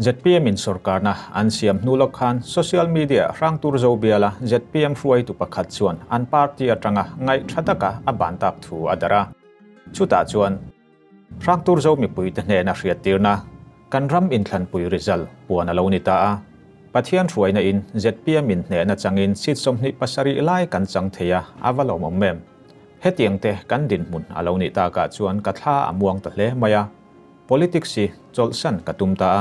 ZPM in sarkar na an siam nulok khan social media rang tur zo biala ZPM ruai tu pakhat chuan an party atanga ngai thataka abantak thu adara chuta chuan rang tur zo mi pui te ne na hriat tirna kan ram in thlan pui result puan alo ni ta a pathian ruai na in ZPM in ne na changin sit somni pasari lai kan chang theya avalom mem hetiang te kan din mun alo ni ta ka chuan kathla amuang ta hle maya politics si cholsan katum ta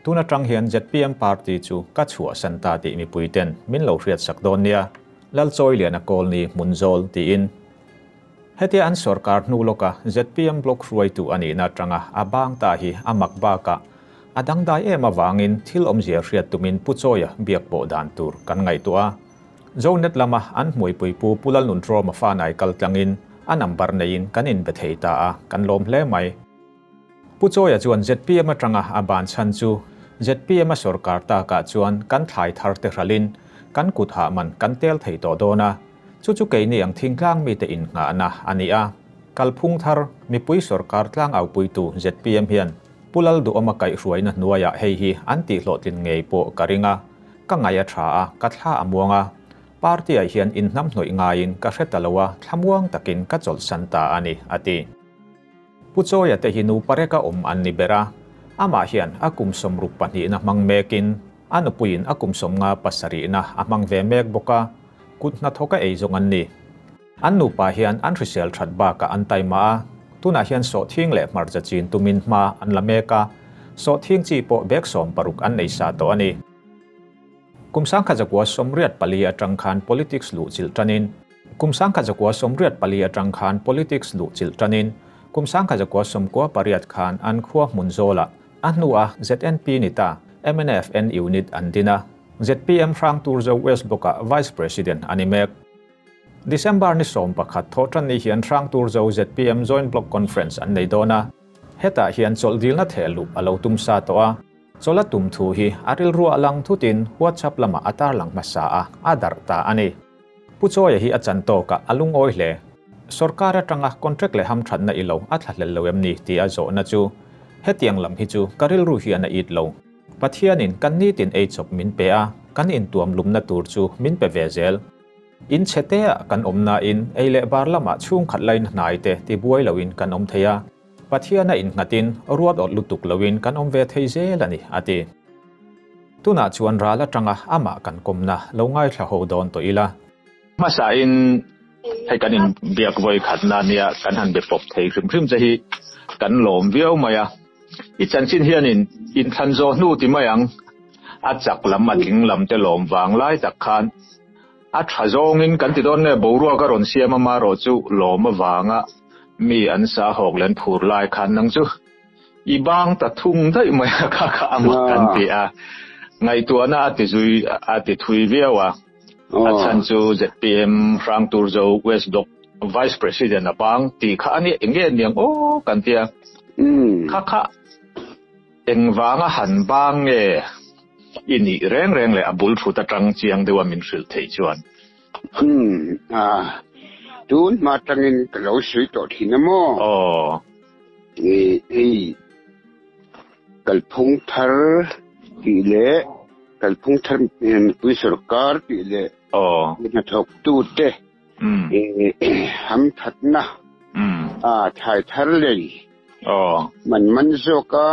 tuna tang hian ZPM party chu ka chua santa ti mi puiten min lo hriat sakdon nia lalchoi lian a kol ni munzol ti in hetia an sarkar nuloka ZPM block ruai tu ani na tanga abang ta hi amak ba ka adang dai ema wangin thil omzia hriat tumin puchoya biak bo dan tur kan ngai tua zonet lama an hmoi pui pu pulal nun tro ma fa nai kal tlangin a number nein kanin be theita a kan lom hle mai puchoya chuan ZPM atanga aban chan chu ZPM sarkar ta ka chuan kan thlai thar te ralin kan kut ha man kan tel thei to dona chu ke ni ang thingklang mi te in nga na ania kalphung thar mi pui sarkar tlang au pui tu ZPM hian pulal du amakai ruaina nuaya hei hi anti hlotlin ngei po karinga ka ngaya tha a ka thla amuanga party a hian in nam hnoi ngain ka hretalawa thlamwang takin ka chol santa ani ati puchoya te hinu pareka an ni bera ama hian akum som rup pani na mangmekin anupuin akum som nga pasari na amang ve mek boka kutna thoka eizong anni annu pa hian an risel that ba ka antai ma tuna hian so thing le marja chin tumin ma an lameka so thing chi po bek som paruk an nei sa to ani kumsang kha jakwa somriat pali atang khan politics lu chil tanin kumsang kha jakwa somriat pali atang khan politics lu chil tanin kumsang kha jakwa somkwa pariat khan an khwa munzola anua ZNP nita MNFN unit andina ZPM Frank Turzo West Boka Vice President Animek December ni som pakhat thotan ni hian Frank Turzo ZPM Joint Block Conference an nei dona heta hian choldil na thelu alo tum sa to a chola tum thu hi aril ru alang thutin WhatsApp lama atar lang masa a adar ta ani puchoya hi achan to ka alung oi hle sarkar atanga contract le ham that na ilo athlal loem ni ti a zo na chu hetiang lam hi chu karil ru hian a it lo pathianin kan ni tin ei chop min pe a kan in tuam lumna tur chu min pe vezel in chetea kan omna in eile bar lama chung khat lain nai te ti buai lawin kan om theya pathiana in ngatin ruat ot lutuk lawin kan om ve theizel ani ati tuna chuan rala tanga ama kan komna longai thla ho don to ila masa in hay kan in biak voi khatna nia kan han be pop thei hrim jahi kan lom viau maya i chanchin hian in thanzo nu ti mayang a chak lam a ding lam te lom wang lai tak khan a thazong in kan ti don ne boruwa ka ron siama ma ro chu lom wanga mi an sa hok len phur lai khan nang chu i bang ta thung dai maya kha ama kan ti a ngai tu na ati zui ati thui viawa a chan chu ZPM Frank Turzo West Block Vice President abang ti kha ani enge niang o kan tia kha engwanga han bang nge ini reng le abul thu ta tang chiang dewa min sil thei chuan tun ma tangin kalo sui to thinamo kalphung thar ti le kalphung thar pui sarkar ti le na thok tu te ham thatna thai thar le man zo ka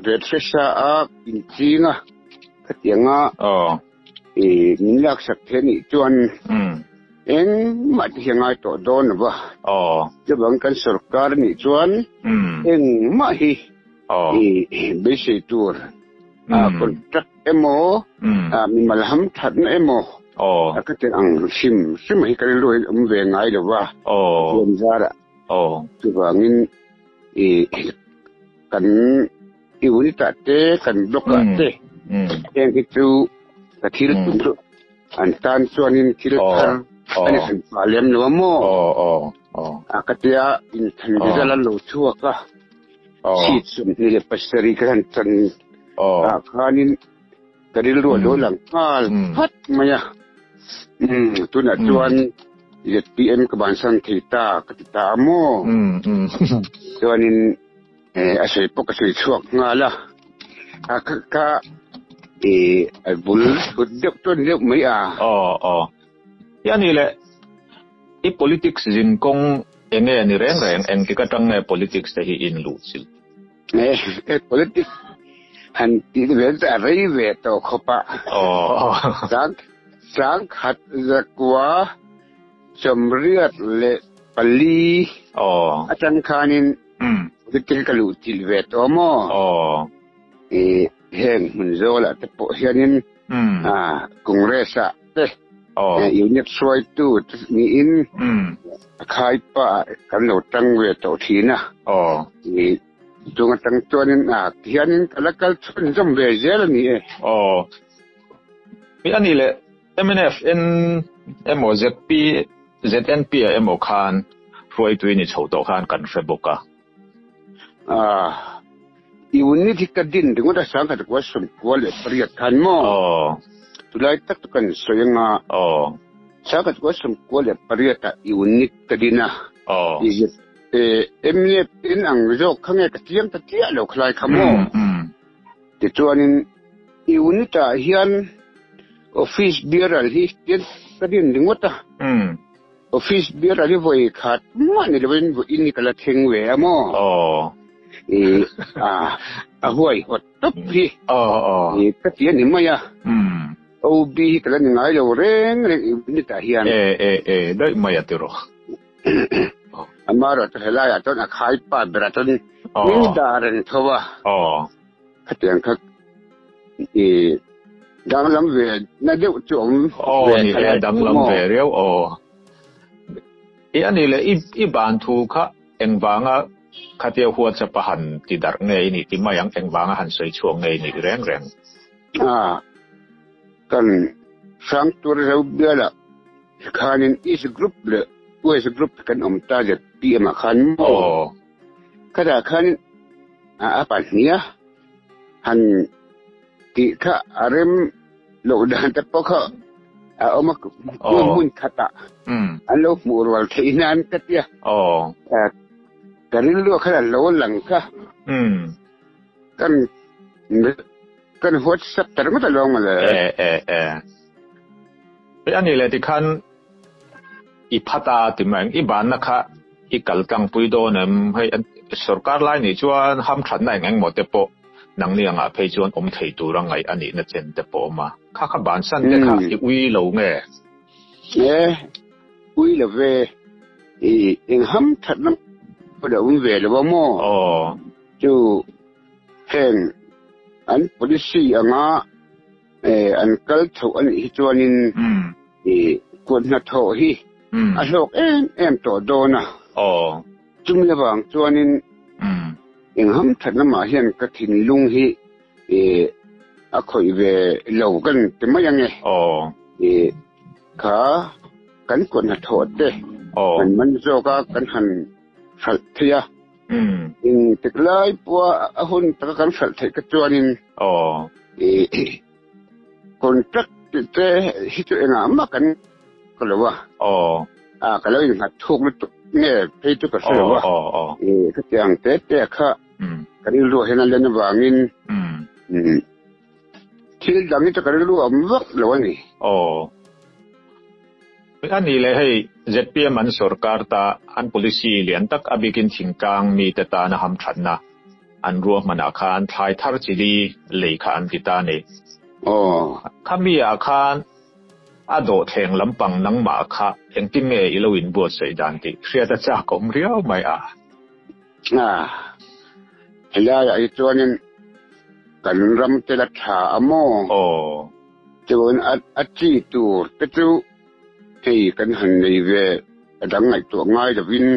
retresa a pinchinga katianga min lak sak theni chuan eng mat hiangai to don ba jabang kan sarkar ni chuan eng ma hi bese tur contract emo min malham thatna emo akaten ang sim hi kan loi ve ngai lo ba yen zara jabangin kan iunita te kan bloka te yang itu kecil tu antan suanin kecil kan ani sempaliam nuamo akatia intan di dalam lucu ka sit sumile pasari kan tan kanin kadil dua dolang kal pat maya tu nak tuan ZPM kebangsaan kita mo tuanin asal pok asal suak ngalah ka bul dek ton dek mai yan ni le I politics jin kong enge ni reng eng ki katang politics te hi in lu sil politics han ti ve ta rei ve to khopa sang khat zakwa somriat le pali atan khanin kitil kalu til ve to mo heng mun zola te po hianin kongresa te unit swai tu ni in khai pa kan lo tang ve to thina tung tang chuanin hianin kalakal chun jom ve zel ni mi ani le MNF in MOZP ZNP MO khan roi tu ni chho to khan kan feboka unit hikadin dingoda sang ka ko sum ko le priya khan mo tulai tak kan soyanga sang ka ko sum ko le priya ta unit kadina MNF in ang zo khange ka tiang ta tia lo khlai khamo ti chuanin unit a hian office bearer hi tin kadin dingota office bearer hi voi khat man ni lewin vo in kala thengwe amo huai hot top hi ka tia ni maya OB kala ni ngai lo reng ni ta hian dai maya tiro amaro to helaya to na khai pa braton ni daran thowa khatiang khak dang lam ve na deu chom ni le dang lam ve reu ani le I ban thu kha engwanga khatia huat cha pahan ti dar nge ni ti mayang engwanga han soi chuang nge ni reng kan sang tur reu biala khanin is group le is group kan ta je PM khan kada khanin apa nia han ti kha arem lo dan ta pokha omak mun khata alo murwal theinan katia karin lo khala lo lang ka kan WhatsApp tar mo talong mala pe ani le ti khan I phata ti mang I ban na kha I kalkang puido nem hai sarkar lai ni chuan ham than nai ngang mo te po nang lianga phei chuan thei turang ai ani na chen te po ma kha ban san te kha I ui lo nge ui lo ve eng ham that nam po da ui ve lo mo chu heng an policy anga an kal tho an hi chuanin kun na tho hi a lok em to dona chung le wang chuanin eng ham that na ma hian ka thin lung hi a khoi ve lo kan te mayang kha kan kun na tho te man zo ka kan han sal thia in tiklai po a hun ta kan sal the ka chuanin contract te hi chu enga ma kan ko lo wa ka lo in ha thuk nge phei tu ka so wa ka tiang te kha kan lu hena len wangin thil dang ta kan lu am wak lo ni ani le hei ZPM an sarkar ta an policy lian tak abikin thingkang mi te ta na ham thanna an ruah mana khan thlai thar chili lei kha an kita ne khami a khan ado theng lampang nang ma kha engtin nge iloin bo sei dan ti hria ta cha kom riau mai ela ya I chuanin kan ram te la tha amo chuan a chi tu te chu hei kan han nei ve dang ngai tu ngai da win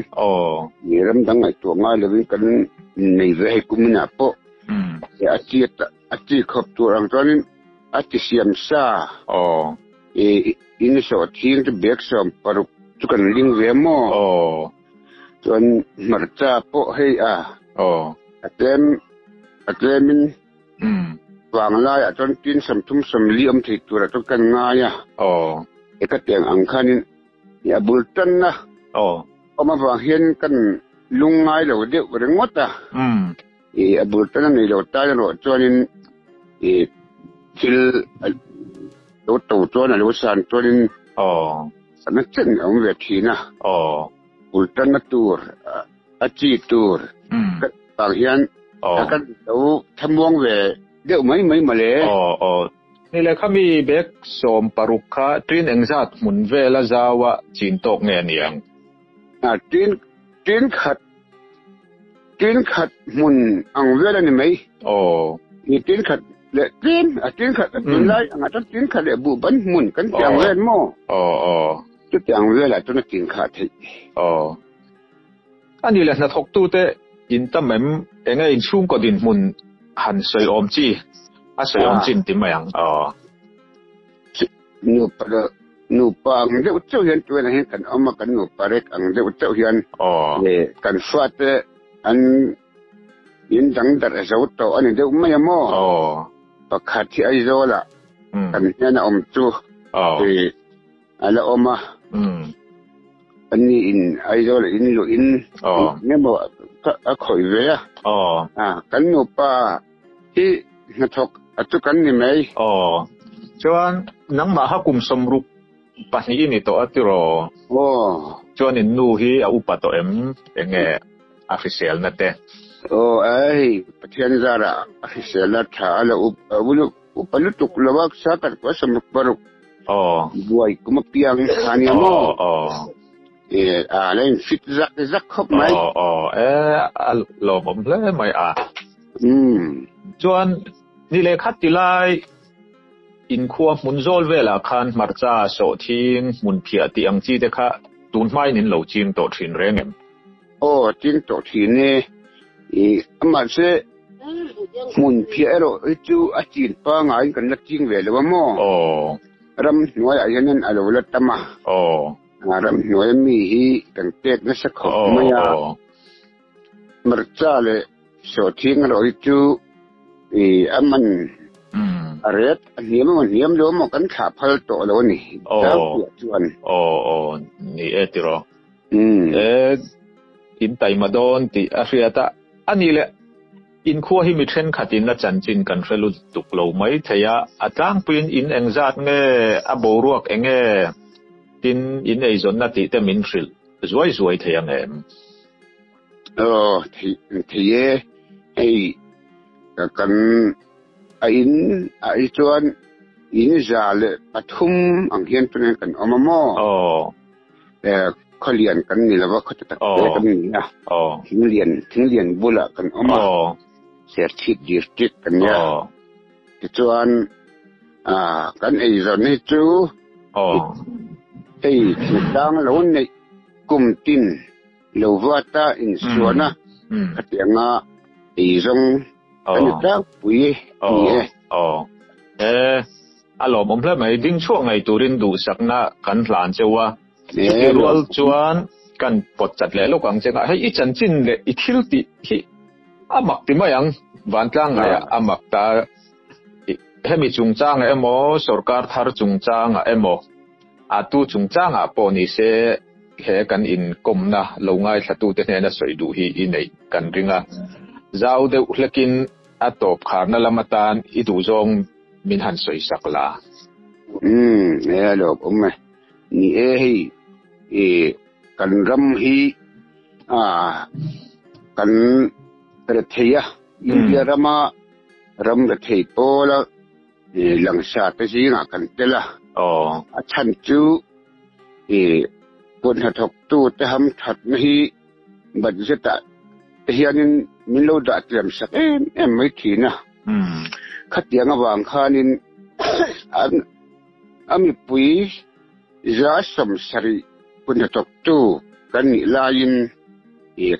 ni ram dang ngai tu ngai da win kan nei ve hei kumina po a chi khop tu rang chuanin a chi siam sa in so thing te bek som paru chu kan ling ve mo chuan marcha po hei atlemin wang lai a chuan tin sam thum sam liam thei tur a chu kan nga ya ka tiang ang khanin ya bultan na oma wang hian kan lungai lo de rengota bultan nei lo ta ro chuanin til lo to to na lo san to rin sana chen ang ve thi na ultan na tur achi tur kat bang hian kan to thamwang ve deu mai ma leนี่แหละเขามีเบกสมปรุขะตรินเองจัดหมุนเวลาจาวะจีนตกเงียนยังตรินขัดหมุนอังเวลานี่ไหมนี่ตรินขัดle tinขัดเป็นไรอันนั้นตรินขัดเลยบุบันหมุนกันเตียงเวลมั่วจุดเตียงเวลาตัวนั้นตรินขัดที่อันนี้แหละนักทกตู้เตอินตั้มเหมเองอินชุ่มก็ดินหมุนหันสวยอมจีสวยอมจีนติมยังนูปางเดี๋ยวเจ้าเห็นตัวนั้นเห็นกันเอามากันนูปาเร็กอังเดี๋ยวเจ้าเห็นกันฟาดอันยินดังดัดเจ้าตัวอันนี้เดี๋ยวไม่ยอมประคาที่ไอโซล่ะกันเนี่ยนะอมจูอะไรอมมาอันนี้อินไอโซล่ะอินลูอินเนี่ยบอกก็คอยเวียกันนูปาที่นักทกจุกันนี่ไหมจวนนังมาหากุมสมรุปปัจจุบันนี้ตัวอัตโรจวนอินนูฮีอุปตัวเองออฟฟิเชียลนั่นเองไอ้ประเทศจาระออฟฟิเชียลนั่นถ้าเราอุปลุตุกลวักสักก็สมปรุกบวยกุมเปียงอันนี้มั้งอะไรฟิตจักครบไหมหล่อผมเลยไม่จวนนี่เลยคัดที่ไลอินคัวมุนโจลเวลาคันมาร์จ้าโซทิงมุนเพียตีอังจีเดค่ะตูนไม่นินเหลาจีนโตทินเรงจีนโตทินเนี่ยมาเสมุนเพียโรจูอาจีนปังไงกันนักจีนเวลว่ามั้งรำหน่วยอะไรนั่นอะไรวะตั้มรำหน่วยมีฮีกันเต็กนักสักคนไม่ยามาร์จ้าเลยโซทิงโรจูมันอะไรเนี่ยมันเนี่ยมันรู้มันกันขาพลตัวแล้วนี่แล้วจวนนี่ติโรอินไตมาโดนที่อาเซียตาอันนี้แหละอินขั้วที่มีเทรนขัดอินละจันจินกันเฟลุตุกโลไม่เทียอาจางปีนอินเองจัดเงี้ยอโบรวกเองตินอินไอจนนัดที่เต็มินฟิลสวยเทียงที่ไอ้กันไอ้จวนอินจาเลปฐุมอังเฮียนเป็นกันอมมอแต่เขาเรียนกันนี่แหละว่าเขาจะตัดกันนี่นะถึงเรียนบุละกันอมเสียชีวิตจิตกันเนี่ยจวนกันไอ้จวนนี่จูไอ้ที่ดังแล้วในกลุ่มตินเลวว่าตาอินส่วนนะขัดยังไอ้จงอันนี้ก็ปุยนี่อารมณ์ผมเพิ่มให้ดิ้งช่วงไงตัวเรียนดูสักนะกันหลานเจ้าว่ารัวจวนกันปดจัดเลยลูกอังเจ้าให้อีจันจินเลยอีทิลติที่อามักติมายังวันกลางไงอามักตาให้มีจุงจ้างไอ้หมอสรการทาร์จุงจ้างไอ้หมออาตูจุงจ้างปอนี่เสแค่กันอินกลมนะลงง่ายสัตว์เทนน่ะสวยดูฮีอินในกันริงเจ้าเด็กเล็กินอาตบขาณละมาตานอิดูจงมินหันสวยสักละเนี่ยลูกผมนี่กันรำฮีกันระเทียอินเดียรำระเทียโปละหลังชาติสิงกันเตละฉันจูคนหัดทกตู้แต่ทำถัดนี้บัดเจตเฮียนินมิโลดัดเตรียมสักไม่ทีนะขัดยังวางคานินมีปุยยาสมสรีคนหัดทกตู้กันนิลายิน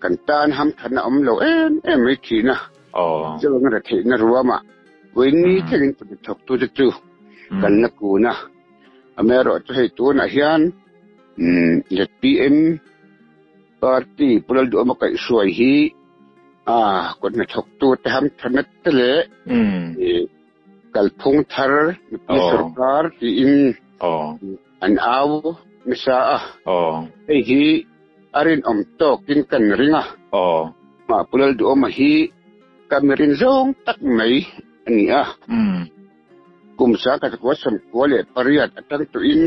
กันตานทำถัดน้ำโลไม่ทีนะเจ้าเงินเทนรัวมาวันนี้ที่เงินคนหัดทกตู้จะจูกันนักกูนะอเมริกาจะให้ตัวนักเรียนPM parti pulal do makai suai hi kon na thok tu tam thanat tele kalphung thar ni sarkar ti in an aw misa hi arin to kin kan ringa ma pulal do ma hi kamirin zong tak mai ani a kum sa ka ko sam ko le pariat atang tu in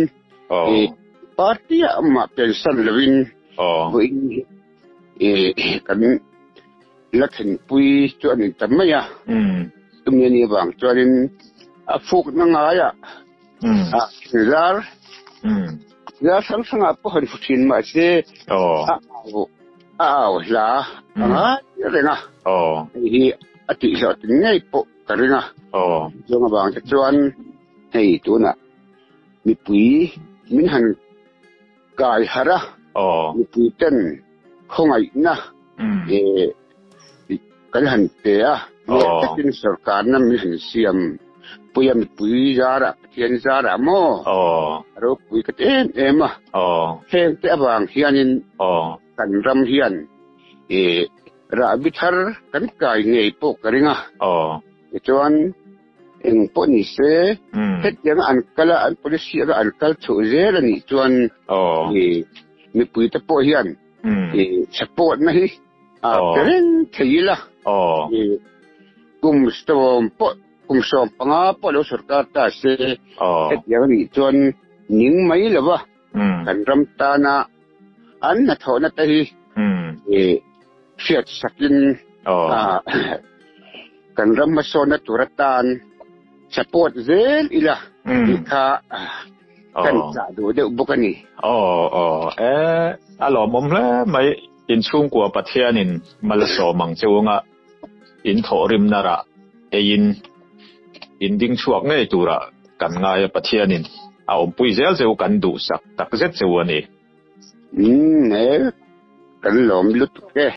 party amma pensan lewin in kan lakhin pui chu ani tamaya tumye ni bang chuanin a phuk na nga ya zar ya sang sang a pohon futin ma se la nga renga hi ati sa tingai po karinga so nga bang chuan hei tu na mi pui min han kai hara mi pui ten khongai na kan han te a tin sarkar na mi han siam puyam pui zara tian zara mo ro pui ka ten ema heng te abang hianin kan ram hian ra bithar kan kai ngei po karinga chuan eng po ni se het yang an kala an policy ga an kal chu zer ani chuan mi pui te po hian support na hi keren theila kum som panga po lo sarkar ta se het yang ni chuan ning mai lawa kan ram ta na an na thona ta hi fiat sakin kan ram masona turatan support zel ila ka kan sa do de bukani alo mom le mai in chung kwa pathianin malaso mang chunga in thorim nara in ding chuak ngai tura kan ngai pathianin a pui zel zeu kan du sak tak zet chewani kan lom lut ke